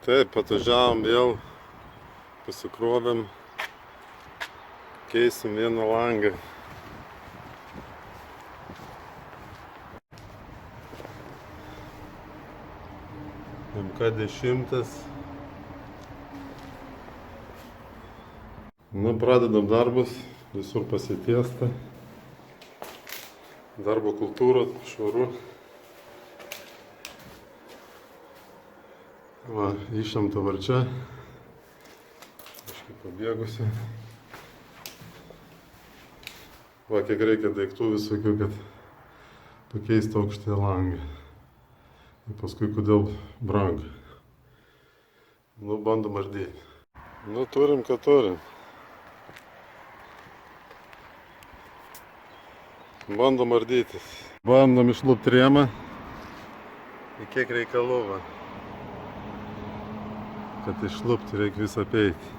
Taip, atvažiavom vėl, pasikrovėm, keisim vieną langą. MK10. Nu, pradedam darbus, visur pasitiesta. Darbo kultūra, švaru. Va, išimta varčia. Kažkaip pabėgusi. Va, kiek reikia daiktų visokių, kad pakeisti aukštąją langą. Ir paskui kodėl brangu. Nu, bandom ardyti. Nu, turim, ką turim. Bandom ardytis. Bandom išlupti rėmą. Ir kiek reikalų, va. Kad išlupti reikia visą apeiti.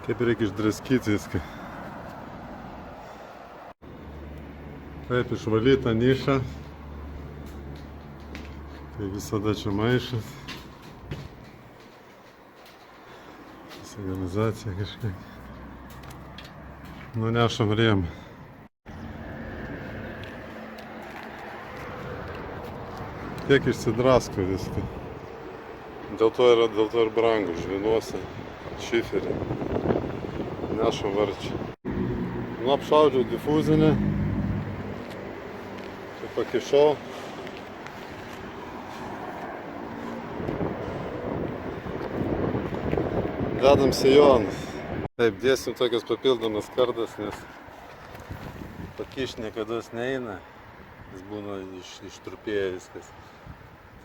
Kaip reikia išdraskyti viską. Taip, išvalyta niša. Tai visada čia maišas. Signalizacija kažkiek. Nunešam rėmą. Tiek išsidrasko viską. Dėl to ir brangu, žvinuose, šiferį. Nešam varčią. Nu, apšaudžiau difuzinę. Čia pakišau. Dedam sijonus. Taip, dėsim tokias papildomas kardas, nes pakišt niekada neina. Jis būna ištrupėję viskas.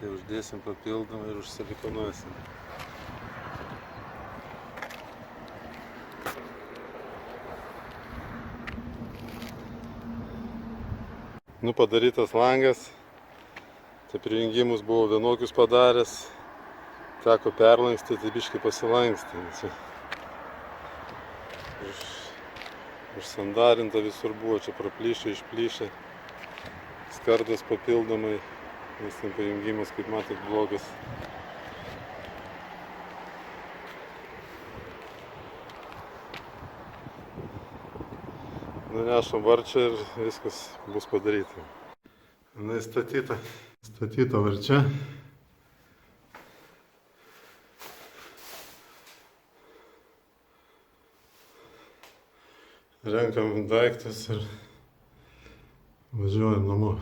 Tai uždėsim papildomai ir užsilikonuosim. Nu, padarytas langas. Tai prijungimus buvau vienokius padaręs. Teko perlankstyti, biškį pasilankstyti. Užsandarinta visur buvo, čia praplyšę, išplyšę. Skardas papildomai, nes ten pajungimas, kaip matot, blogas. Nunešam varčią ir viskas bus padaryta. Jinai statyta varčia. Renkam daiktus ir važiuojam namo.